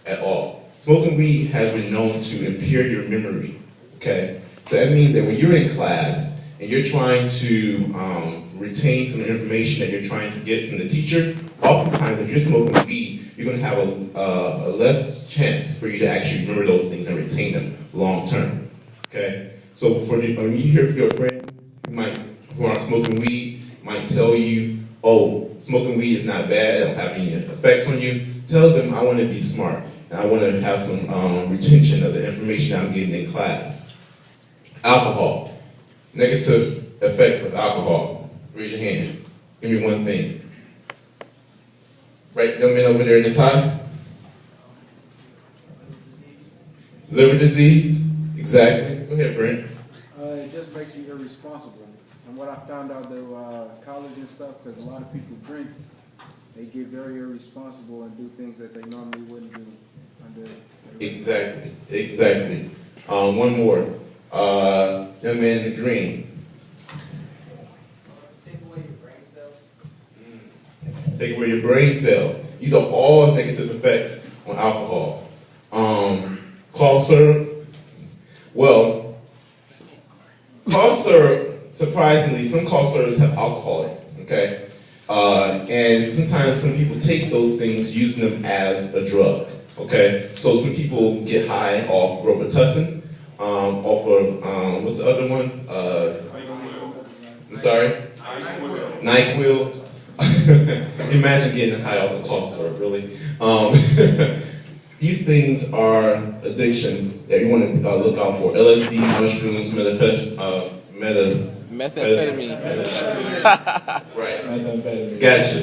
at all. Smoking weed has been known to impair your memory, okay? So that means that when you're in class and you're trying to retain some information that you're trying to get from the teacher, oftentimes if you're smoking weed, you're gonna have a less chance for you to actually remember those things and retain them long term, okay? So when you hear your friends who are smoking weed might tell you, oh, smoking weed is not bad, it don't have any effects on you, tell them I want to be smart and I want to have some retention of the information I'm getting in class. Alcohol, negative effects of alcohol. Raise your hand. Give me one thing. Right, young man over there in the tie. Liver disease. Exactly. Go ahead, Brent. It just makes you irresponsible. And what I found out though, college and stuff, because a lot of people drink, they get very irresponsible and do things that they normally wouldn't do under. Exactly. One more. Young man in the green. Take away your brain cells. Take away your brain cells. These are all negative effects on alcohol. Cough syrup. Well, cough syrup, surprisingly, some cough syrups have alcohol in it, okay? And sometimes some people take those things using them as a drug, okay? So some people get high off Robitussin, off of, what's the other one? I'm sorry? NyQuil. Imagine getting high off of cough syrup, really. These things are addictions that you want to look out for. LSD, mushrooms, methamphetamine. Right. Methamphetamine. Gotcha.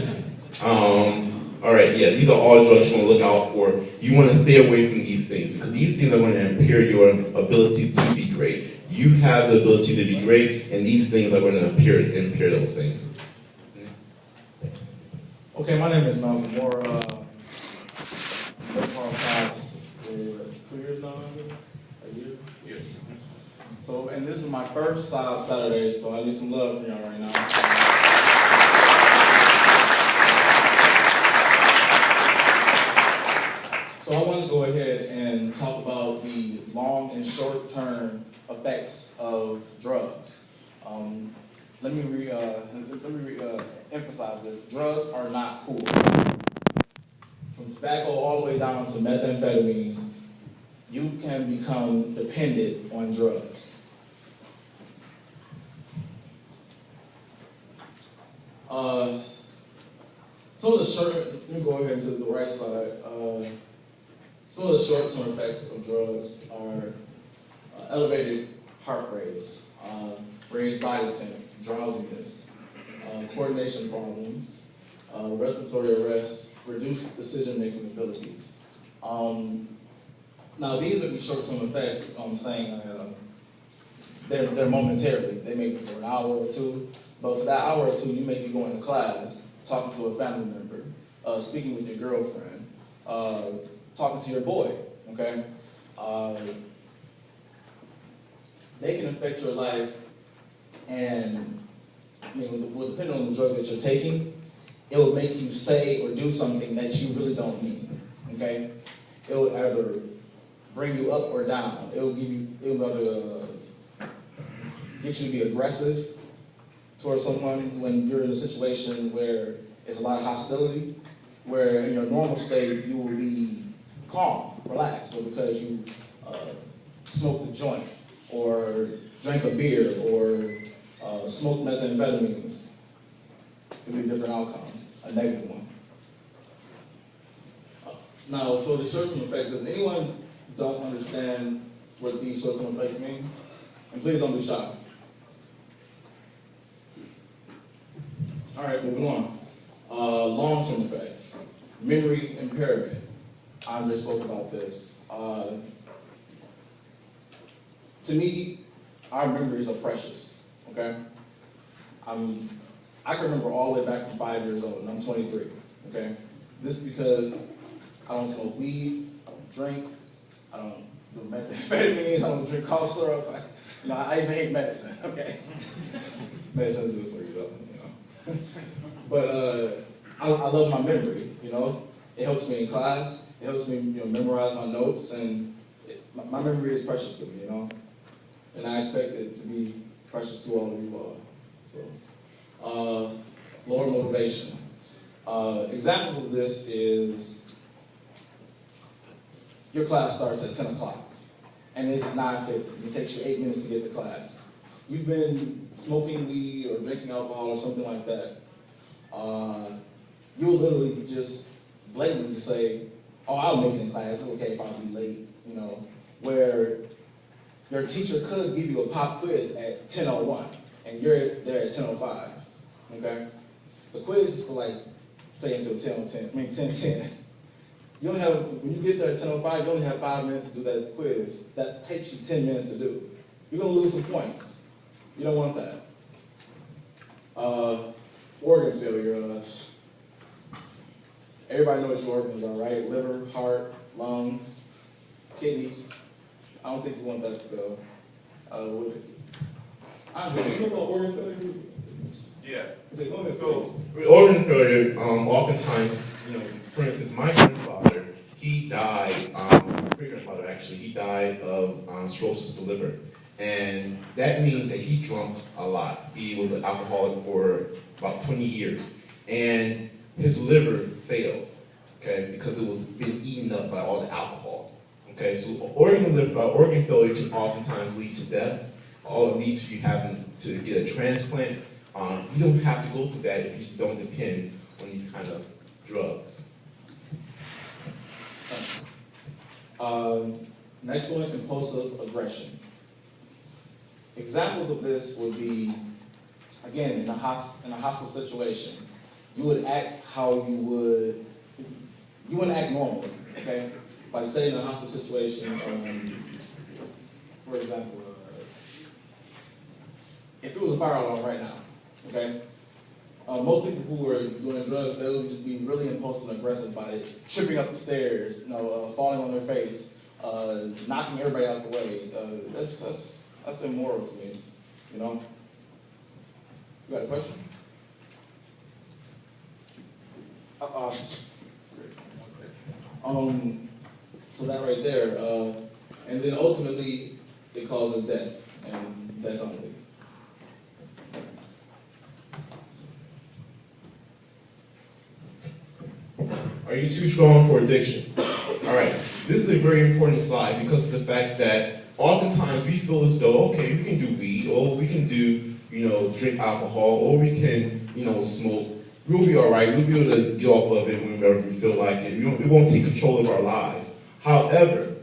All right, yeah, these are all drugs you want to look out for. You want to stay away from these things because these things are going to impair your ability to be great. You have the ability to be great, and these things are going to impair those things. Okay, my name is Malcolm Moore. Class for 2 years now, a year? Yeah. So, and this is my first Saab Saturday, so I need some love from y'all right now. So I want to go ahead and talk about the long and short-term effects of drugs. Let me emphasize this. Drugs are not cool. From tobacco all the way down to methamphetamines, you can become dependent on drugs. Let me go ahead to the right side. Some of the short-term effects of drugs are elevated heart rates, raised body temp, drowsiness, coordination problems, respiratory arrest, reduced decision-making abilities. Now, these would be short-term effects. I'm saying they're momentarily. They may be for an hour or two, but for that hour or two, you may be going to class, talking to a family member, speaking with your girlfriend, talking to your boy. Okay, they can affect your life, and depending on the drug that you're taking, it will make you say or do something that you really don't mean, okay? It will either bring you up or down. It will either get you to be aggressive towards someone when you're in a situation where it's a lot of hostility, where in your normal state you will be calm, relaxed, or because you smoked a joint, or drank a beer, or smoked methamphetamines. It would be a different outcome, a negative one. Now, for the short-term effects, does anyone don't understand what these short-term effects mean? And please don't be shocked. All right, moving on. Long-term effects. Memory impairment. Andre spoke about this. To me, our memories are precious, okay? I can remember all the way back from 5 years old, and I'm 23, okay? This is because I don't smoke weed, I don't drink, I don't do methamphetamines, I don't drink cough syrup. I even hate medicine, okay? Medicine's good for you, though, But I love my memory, It helps me in class. helps me, memorize my notes, and my memory is precious to me, and I expect it to be precious to all of you all. So, lower motivation. Examples of this is your class starts at 10 o'clock, and it's 9:50. It takes you 8 minutes to get to class. You've been smoking weed or drinking alcohol or something like that. You'll literally just blatantly just say, oh, I'll make it in class, it's okay if I'll be late, where your teacher could give you a pop quiz at 10:01, and you're there at 10:05, okay? The quiz is for say until 10:10. You only have, when you get there at 10:05, you only have 5 minutes to do that quiz. That takes you 10 minutes to do. You're gonna lose some points. You don't want that. Organ failure. Everybody knows what your organs are, right? Liver, heart, lungs, kidneys. I don't think you want that to go. You know what organ failure is? Yeah. Okay, go ahead, So, please. with organ failure, oftentimes, for instance, my grandfather, he died, great-grandfather actually, he died of cirrhosis of the liver. And that means that he drank a lot. He was an alcoholic for about 20 years. And his liver failed, okay, because it was been eaten up by all the alcohol. Okay, so organ failure can oftentimes lead to death. All it leads to you having to get a transplant. You don't have to go through that if you don't depend on these kind of drugs. Thanks. Next one, compulsive aggression. Examples of this would be, again, in a hostile situation, you would act how you wouldn't act normally, okay? Like say in a hostile situation, for example, if it was a fire alarm right now, okay? Most people who are doing drugs, they would just be really impulsive and aggressive by it, tripping up the stairs, falling on their face, knocking everybody out the way. That's immoral to me, You got a question? So that right there, and then ultimately it causes death, and death only. Are you too strong for addiction? All right, this is a very important slide because of the fact that oftentimes we feel as though, okay, we can do weed, or we can do, drink alcohol, or we can, smoke. We'll be all right. We'll be able to get off of it whenever we feel like it. It won't take control of our lives. However,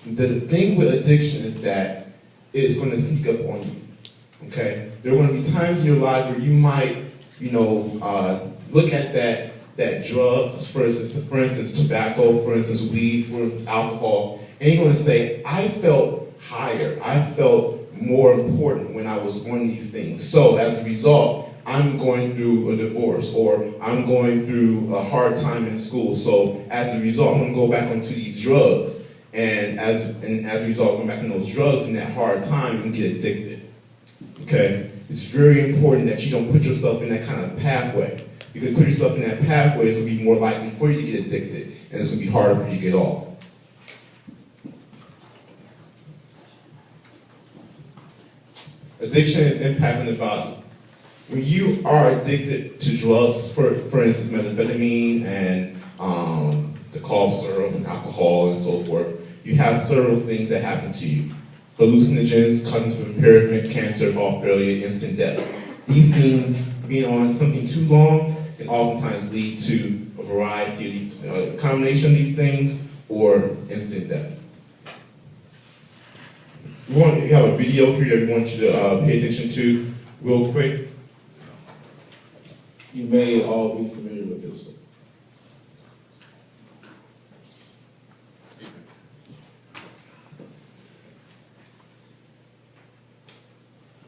the thing with addiction is that it's going to sneak up on you. Okay, there are going to be times in your life where you might, look at that drug, for instance, tobacco, for instance, weed, for instance, alcohol, and you're going to say, I felt higher, I felt more important when I was on these things. So as a result, I'm going through a divorce, or I'm going through a hard time in school. So as a result, I'm going to go back onto these drugs. And as a result, going back on those drugs in that hard time, you can get addicted. Okay? It's very important that you don't put yourself in that kind of pathway. You can put yourself in that pathway, it's going to be more likely for you to get addicted, and it's going to be harder for you to get off. Addiction is impacting the body. When you are addicted to drugs, for instance, methamphetamine and the cough syrup and alcohol and so forth, you have several things that happen to you. Hallucinogens, cognitive impairment, cancer, heart failure, instant death. These things, being on something too long, can oftentimes lead to a variety of these, combination of these things, or instant death. We have a video here that we want you to pay attention to real quick. You may all be familiar with this.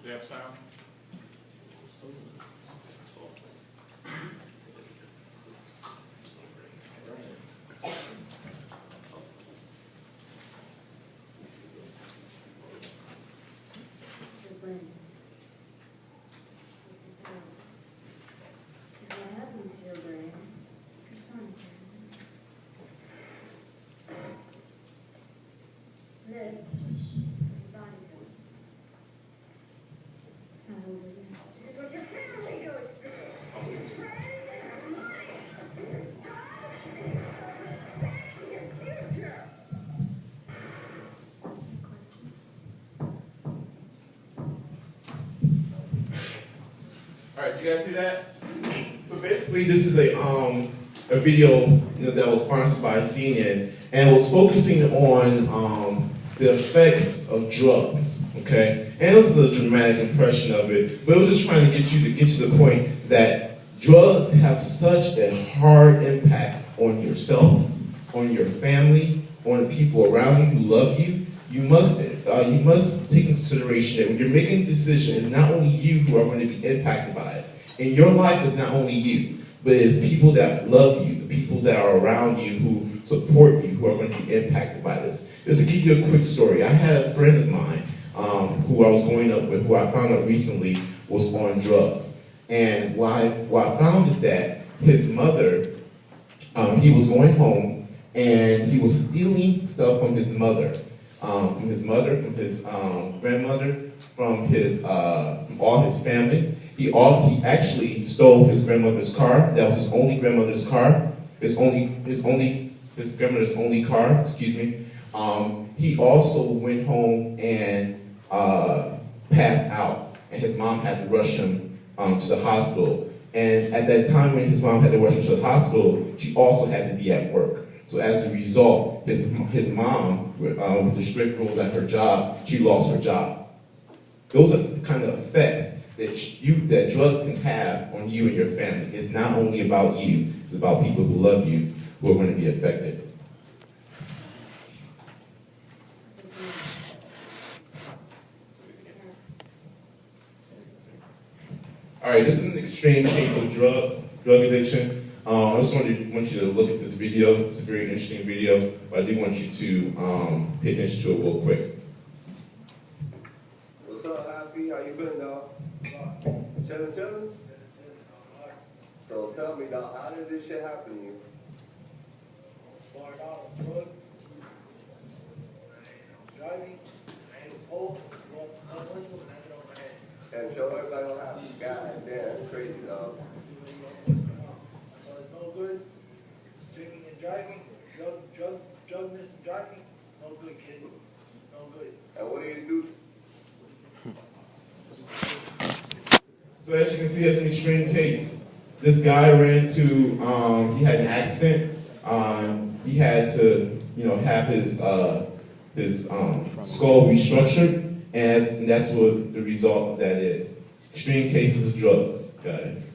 Do you have sound? Your brain. What happens to your brain? this body goes. This is what your family goes through. All right, you guys hear that? So basically, this is a video that was sponsored by CNN, and it was focusing on the effects of drugs. Okay, and this is a dramatic impression of it, but it was just trying to get to the point that drugs have such a hard impact on yourself, on your family, on the people around you who love you. You must take into consideration that when you're making a decision, it's not only you who are going to be impacted by it. In your life, it's not only you, but it's people that love you, the people that are around you who support you, who are going to be impacted by this. Just to give you a quick story, I had a friend of mine who I was growing up with, who I found out recently was on drugs. And what I found is that his mother, he was going home and he was stealing stuff from his mother, from his grandmother, from all his family. He actually stole his grandmother's car. That was his only grandmother's car. His grandmother's only car. Excuse me. He also went home and passed out, and his mom had to rush him to the hospital. And at that time when his mom had to rush him to the hospital, she also had to be at work. So as a result, his mom, with the strict rules at her job, she lost her job. Those are the kind of effects that drugs can have on you and your family. It's not only about you, it's about people who love you who are going to be affected. All right, this is an extreme case of drug addiction. I just want you to look at this video. It's a very interesting video, but I do want you to pay attention to it real quick. What's up, Happy? How you been, dog? Chillin'? So tell me, dog, how did this shit happen to you? Started out on drugs. I was driving. I had a pole. Brought the gun window and landed on my head. And show everybody what happened. God damn, that's crazy, dog. I saw it's no good. Drinking and driving. Drugness and driving. No good, kids. No good. And what do you do? So as you can see, it's an extreme case. This guy he had an accident. He had to, have his skull restructured, and that's what the result of that is. Extreme cases of drugs, guys.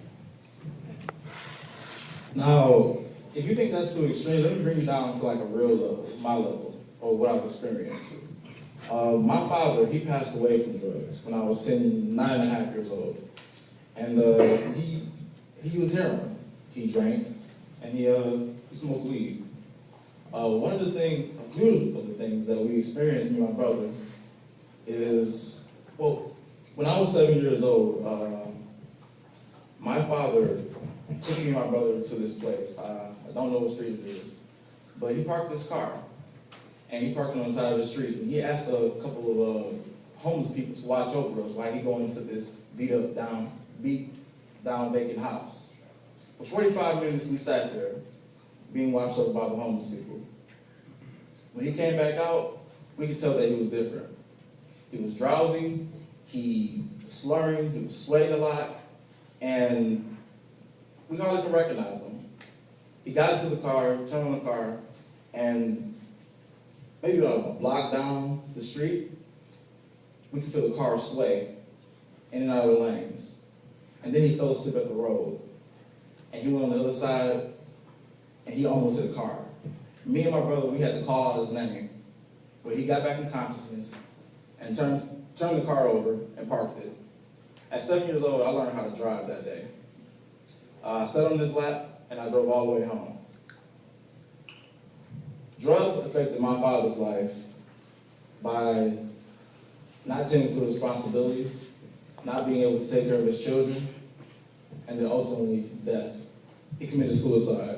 Now, if you think that's too extreme, let me bring you down to like a real level, my level, or what I've experienced. My father, he passed away from drugs when I was 9.5 years old. And he was heroin. He drank, and he smoked weed. A few of the things that we experienced, me and my brother, is, when I was 7 years old, my father took me and my brother to this place. I don't know what street it is, but he parked this car, and he parked it on the side of the street, and he asked a couple of homeless people to watch over us while he going into this beat down vacant house. For 45 minutes we sat there, being watched over by the homeless people. When he came back out, we could tell that he was different. He was drowsy, he was slurring, he was sweating a lot, and we hardly could recognize him. He got into the car, turned on the car, and maybe about a block down the street, we could feel the car sway in and out of the lanes. And then he fell asleep at the road. And he went on the other side, and he almost hit a car. Me and my brother, we had to call out his name. But he got back in consciousness and turned the car over and parked it. At 7 years old, I learned how to drive that day. I sat on his lap, and I drove all the way home. Drugs affected my father's life by not tending to responsibilities, not being able to take care of his children, and then ultimately death. He committed suicide